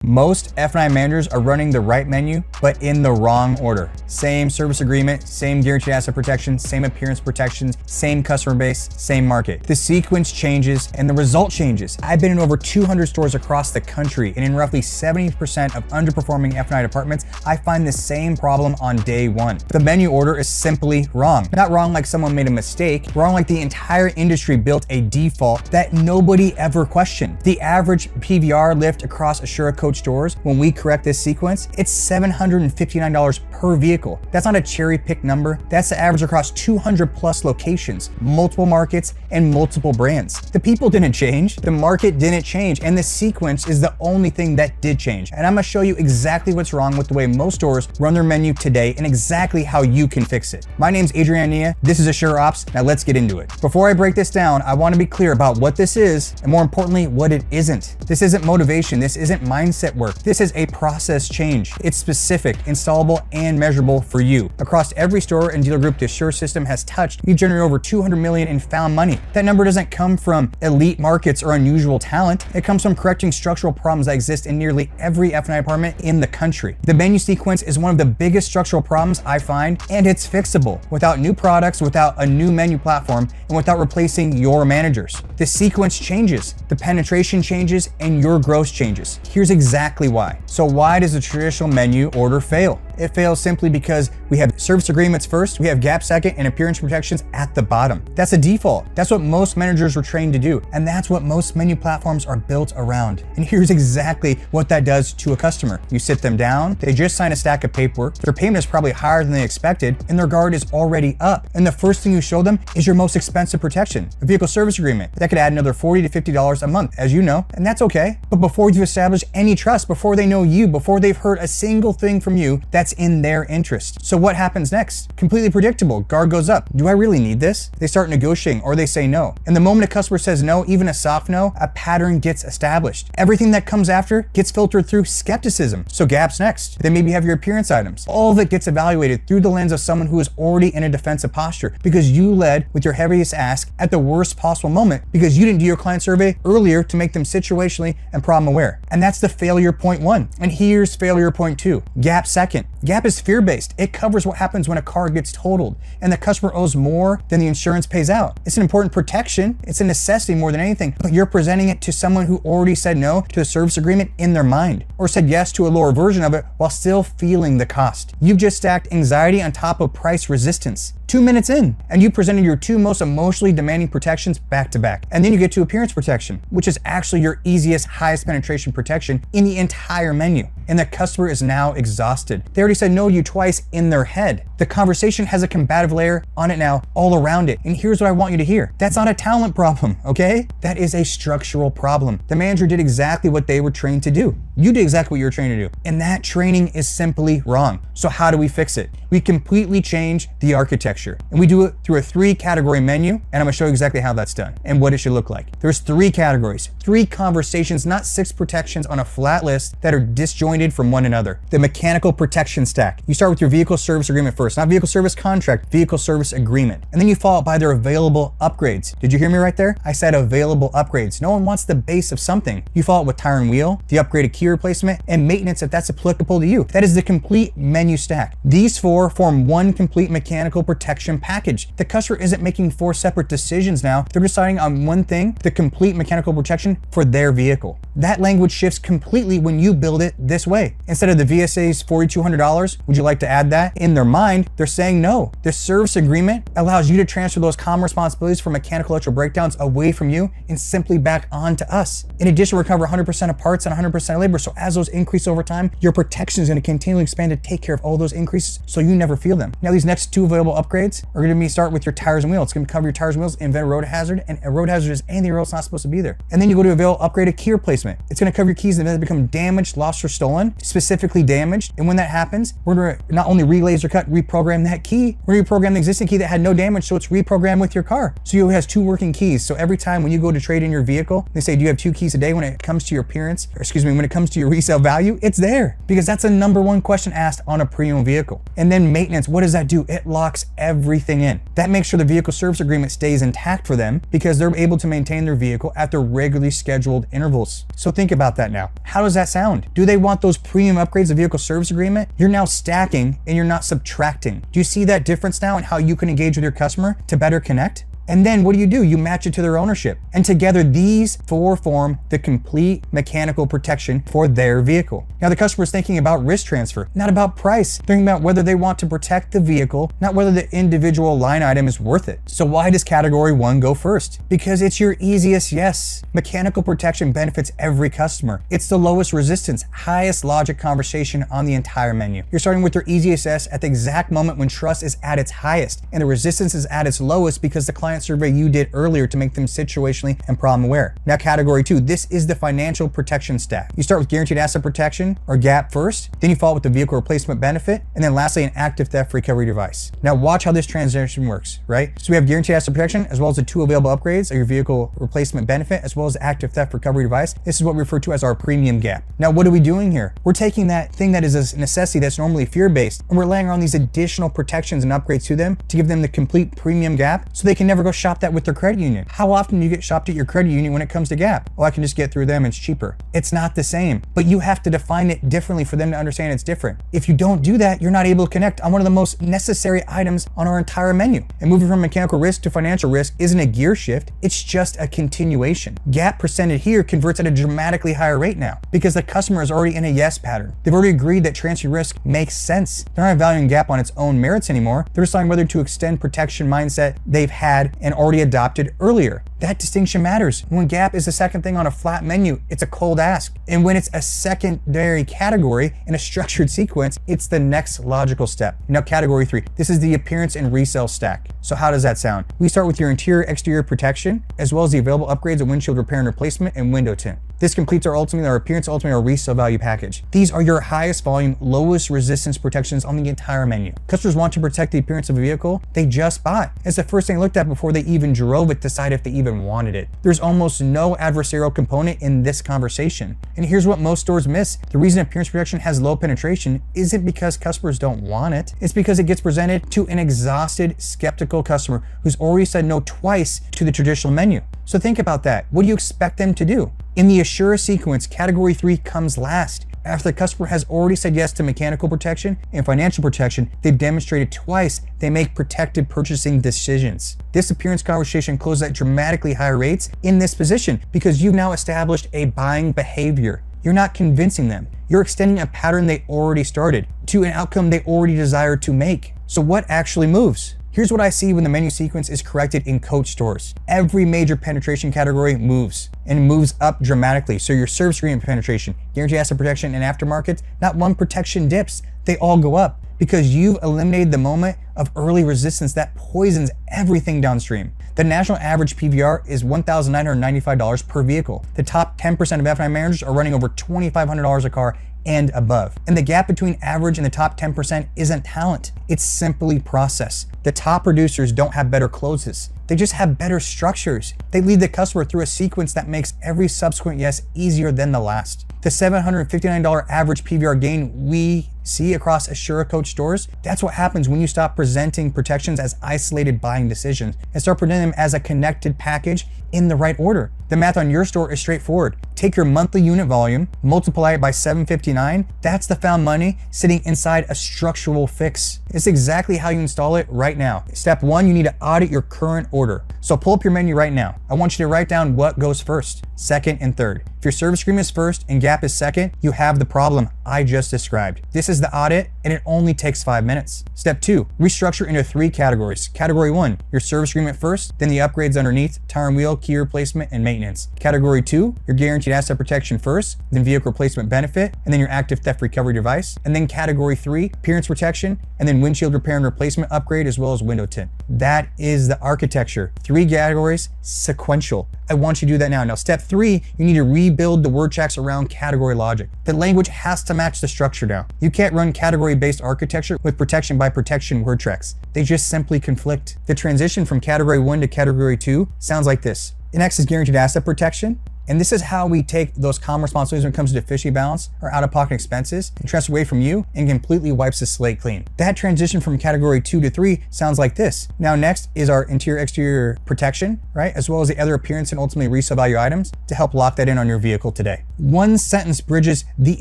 Most F&I managers are running the right menu, but in the wrong order. Same service agreement, same guaranteed asset protection, same appearance protections, same customer base, same market. The sequence changes and the result changes. I've been in over 200 stores across the country, and in roughly 70% of underperforming F&I departments, I find the same problem on day one. The menu order is simply wrong. Not wrong like someone made a mistake, wrong like the entire industry built a default that nobody ever questioned. The average PVR lift across ASURA Core stores, when we correct this sequence, it's $759 per vehicle. That's not a cherry-picked number. That's the average across 200 plus locations, multiple markets, and multiple brands. The people didn't change, the market didn't change, and the sequence is the only thing that did change. And I'm gonna show you exactly what's wrong with the way most stores run their menu today and exactly how you can fix it. My name's Adrian Anania. This is ASURA Ops. Now let's get into it. Before I break this down, I want to be clear about what this is, and more importantly, what it isn't. This isn't motivation. This isn't mindset work. This is a process change. It's specific, installable, and measurable for you. Across every store and dealer group the ASURA system has touched, we've generated over $200 million in found money. That number doesn't come from elite markets or unusual talent. It comes from correcting structural problems that exist in nearly every F&I department in the country. The menu sequence is one of the biggest structural problems I find, and it's fixable without new products, without a new menu platform, and without replacing your managers. The sequence changes, the penetration changes, and your growth changes. Here's exactly why. So why does the traditional menu order fail? It fails simply because we have service agreements first, we have gap second, and appearance protections at the bottom. That's a default. That's what most managers were trained to do. And that's what most menu platforms are built around. And here's exactly what that does to a customer. You sit them down, they just sign a stack of paperwork, their payment is probably higher than they expected, and their guard is already up. And the first thing you show them is your most expensive protection, a vehicle service agreement. That could add another $40 to $50 a month, as you know, and that's okay. But before you've established any trust, before they know you, before they've heard a single thing from you, that's in their interest. So what happens next? Completely predictable. Guard goes up. Do I really need this? They start negotiating or they say no. And the moment a customer says no, even a soft no, a pattern gets established. Everything that comes after gets filtered through skepticism. So gaps next. Then maybe you have your appearance items. All of it gets evaluated through the lens of someone who is already in a defensive posture because you led with your heaviest ask at the worst possible moment because you didn't do your client survey earlier to make them situationally and problem aware. And that's the failure point one. And here's failure point two. Gap second. Gap is fear-based. It covers what happens when a car gets totaled and the customer owes more than the insurance pays out. It's an important protection. It's a necessity more than anything, but you're presenting it to someone who already said no to the service agreement in their mind or said yes to a lower version of it while still feeling the cost. You've just stacked anxiety on top of price resistance. 2 minutes in, and you presented your two most emotionally demanding protections back to back. And then you get to appearance protection, which is actually your easiest, highest penetration protection in the entire menu. And the customer is now exhausted. They already said no to you twice in their head. The conversation has a combative layer on it now, all around it. And here's what I want you to hear. That's not a talent problem, okay? That is a structural problem. The manager did exactly what they were trained to do. You did exactly what you were trained to do. And that training is simply wrong. So how do we fix it? We completely change the architecture. And we do it through a 3-category menu, and I'm gonna show you exactly how that's done and what it should look like. There's 3 categories, 3 conversations, not 6 protections on a flat list that are disjointed from one another. The mechanical protection stack. You start with your vehicle service agreement first, not vehicle service contract, vehicle service agreement. And then you follow it by their available upgrades. Did you hear me right there? I said available upgrades. No one wants the base of something. You follow it with tire and wheel, the upgraded key replacement, and maintenance if that's applicable to you. That is the complete menu stack. These 4 form one complete mechanical protection package. The customer isn't making 4 separate decisions now. They're deciding on one thing, the complete mechanical protection for their vehicle. That language shifts completely when you build it this way. Instead of the VSA's $4,200, would you like to add that? In their mind, they're saying no. The service agreement allows you to transfer those common responsibilities for mechanical electrical breakdowns away from you and simply back onto us. In addition, we recover 100% of parts and 100% of labor. So as those increase over time, your protection is going to continually expand to take care of all those increases so you never feel them. Now, these next 2 available upgrades are going to be start with your tires and wheels. It's going to cover your tires and wheels, invent a road hazard, and a road hazard is anything else not supposed to be there. And then you go to avail upgraded key replacement. It's going to cover your keys that become damaged, lost, or stolen, specifically damaged. And when that happens, we're going to not only relaser cut, reprogram that key, we're going to reprogram the existing key that had no damage so it's reprogrammed with your car. So you has 2 working keys. So every time when you go to trade in your vehicle, they say, do you have 2 keys a day when it comes to your appearance, or excuse me, when it comes to your resale value? It's there because that's a #1 question asked on a pre-owned vehicle. And then maintenance, what does that do? It locks everything in. That makes sure the vehicle service agreement stays intact for them because they're able to maintain their vehicle at their regularly scheduled intervals. So think about that now. How does that sound? Do they want those premium upgrades of vehicle service agreement? You're now stacking and you're not subtracting. Do you see that difference now in how you can engage with your customer to better connect? And then what do? You match it to their ownership. And together, these four form the complete mechanical protection for their vehicle. Now, the customer is thinking about risk transfer, not about price. Thinking about whether they want to protect the vehicle, not whether the individual line item is worth it. So why does category 1 go first? Because it's your easiest yes. Mechanical protection benefits every customer. It's the lowest resistance, highest logic conversation on the entire menu. You're starting with your easiest yes at the exact moment when trust is at its highest and the resistance is at its lowest because the client survey you did earlier to make them situationally and problem aware. Now, category 2, this is the financial protection stack. You start with guaranteed asset protection or GAP first, then you follow with the vehicle replacement benefit, and then lastly, an active theft recovery device. Now, watch how this transition works, right? So we have guaranteed asset protection as well as the 2 available upgrades of your vehicle replacement benefit as well as active theft recovery device. This is what we refer to as our premium GAP. Now, what are we doing here? We're taking that thing that is a necessity that's normally fear-based, and we're laying on these additional protections and upgrades to them to give them the complete premium GAP so they can never go shop that with their credit union. How often do you get shopped at your credit union when it comes to GAP? Well, I can just get through them, it's cheaper. It's not the same, but you have to define it differently for them to understand it's different. If you don't do that, you're not able to connect on one of the most necessary items on our entire menu. And moving from mechanical risk to financial risk isn't a gear shift, it's just a continuation. GAP presented here converts at a dramatically higher rate now because the customer is already in a yes pattern. They've already agreed that transfer risk makes sense. They're not valuing GAP on its own merits anymore. They're deciding whether to extend protection mindset they've had and already adopted earlier. That distinction matters. When GAP is the second thing on a flat menu, it's a cold ask. And when it's a secondary category in a structured sequence, it's the next logical step. Now, category 3, this is the appearance and resale stack. So how does that sound? We start with your interior exterior protection, as well as the available upgrades of windshield repair and replacement and window tint. This completes our appearance, ultimately our resale value package. These are your highest volume, lowest resistance protections on the entire menu. Customers want to protect the appearance of a vehicle they just bought. It's the first thing they looked at before they even drove it, decide if they even wanted it. There's almost no adversarial component in this conversation. And here's what most stores miss. The reason appearance protection has low penetration isn't because customers don't want it. It's because it gets presented to an exhausted, skeptical customer who's already said no twice to the traditional menu. So think about that. What do you expect them to do? In the ASURA sequence, category 3 comes last. After the customer has already said yes to mechanical protection and financial protection, they've demonstrated twice they make protected purchasing decisions. This appearance conversation closes at dramatically higher rates in this position because you've now established a buying behavior. You're not convincing them. You're extending a pattern they already started to an outcome they already desire to make. So what actually moves? Here's what I see when the menu sequence is corrected in coach stores. Every major penetration category moves and moves up dramatically. So your service agreement penetration, guaranteed asset protection, and aftermarket, not one protection dips, they all go up because you've eliminated the moment of early resistance that poisons everything downstream. The national average PVR is $1,995 per vehicle. The top 10% of F&I managers are running over $2,500 a car and above. And the gap between average and the top 10% isn't talent, it's simply process. The top producers don't have better closes. They just have better structures. They lead the customer through a sequence that makes every subsequent yes easier than the last. The $759 average PVR gain we see across ASURA Coach stores, that's what happens when you stop presenting protections as isolated buying decisions and start presenting them as a connected package in the right order. The math on your store is straightforward. Take your monthly unit volume, multiply it by 759, that's the found money sitting inside a structural fix. It's exactly how you install it right now. Step 1, you need to audit your current order. So pull up your menu right now. I want you to write down what goes first, second, and third. If your service agreement is first and GAP is second, you have the problem I just described. This is the audit, and it only takes 5 minutes. Step 2, restructure into 3 categories. Category 1, your service agreement first, then the upgrades underneath, tire and wheel, key replacement, and maintenance. Category 2, your guaranteed asset protection first, then vehicle replacement benefit, and then your active theft recovery device. And then category 3, appearance protection, and then windshield repair and replacement upgrade, as well as window tint. That is the architecture. 3 categories, sequential. I want you to do that now. Now, step 3, you need to rebuild the word tracks around category logic. The language has to match the structure now. You can't run category-based architecture with protection by protection word tracks. They just simply conflict. The transition from category 1 to category 2 sounds like this. Next is guaranteed asset protection. And this is how we take those common responsibilities when it comes to deficiency balance or out-of-pocket expenses and transfer away from you and completely wipes the slate clean. That transition from category 2 to 3 sounds like this. Now next is our interior-exterior protection, right? As well as the other appearance and ultimately resale value items to help lock that in on your vehicle today. One sentence bridges the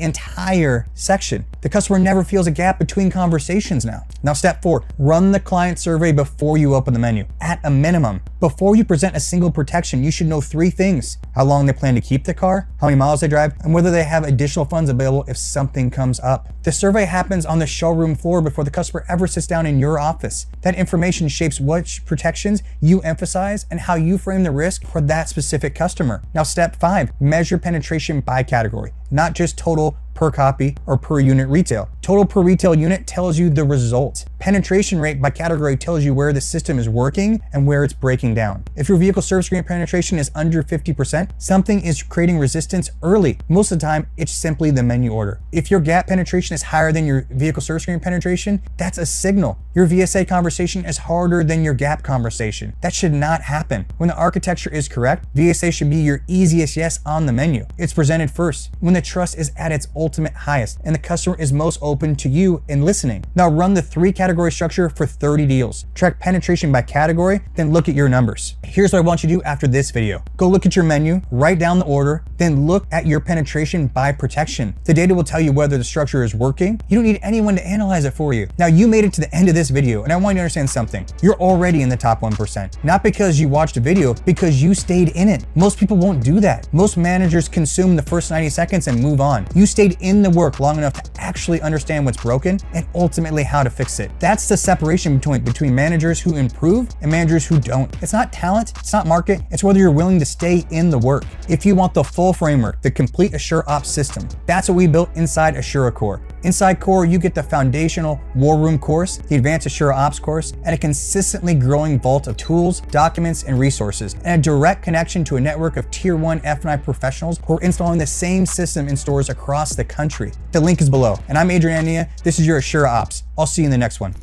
entire section. The customer never feels a gap between conversations now. Now step 4, run the client survey before you open the menu. At a minimum, before you present a single protection, you should know 3 things: how long they plan to keep the car, how many miles they drive, and whether they have additional funds available if something comes up. The survey happens on the showroom floor before the customer ever sits down in your office. That information shapes which protections you emphasize and how you frame the risk for that specific customer. Now step 5, measure penetration by category, not just total per copy or per unit retail. Total per retail unit tells you the result. Penetration rate by category tells you where the system is working and where it's breaking down. If your vehicle service agreement penetration is under 50%, something is creating resistance early. Most of the time, it's simply the menu order. If your gap penetration is higher than your vehicle service agreement penetration, that's a signal. Your VSA conversation is harder than your gap conversation. That should not happen. When the architecture is correct, VSA should be your easiest yes on the menu. It's presented first, when the trust is at its ultimate highest and the customer is most open to you in listening. Now run the 3 category structure for 30 deals. Track penetration by category, then look at your numbers. Here's what I want you to do after this video. Go look at your menu, write down the order, then look at your penetration by protection. The data will tell you whether the structure is working. You don't need anyone to analyze it for you. Now you made it to the end of this video and I want you to understand something. You're already in the top 1%. Not because you watched a video, because you stayed in it. Most people won't do that. Most managers consume the first 90 seconds and move on. You stayed in the work long enough to actually understand what's broken and ultimately how to fix it. That's the separation between managers who improve and managers who don't. It's not talent, it's not market, it's whether you're willing to stay in the work. If you want the full framework, the complete ASURA Ops system, that's what we built inside ASURA Core. Inside Core, you get the foundational War Room course, the Advanced ASURA Ops course, and a consistently growing vault of tools, documents, and resources, and a direct connection to a network of Tier 1 F&I professionals who are installing the same system in stores across the country. The link is below. And I'm Adrian Anania. This is your ASURA Ops. I'll see you in the next one.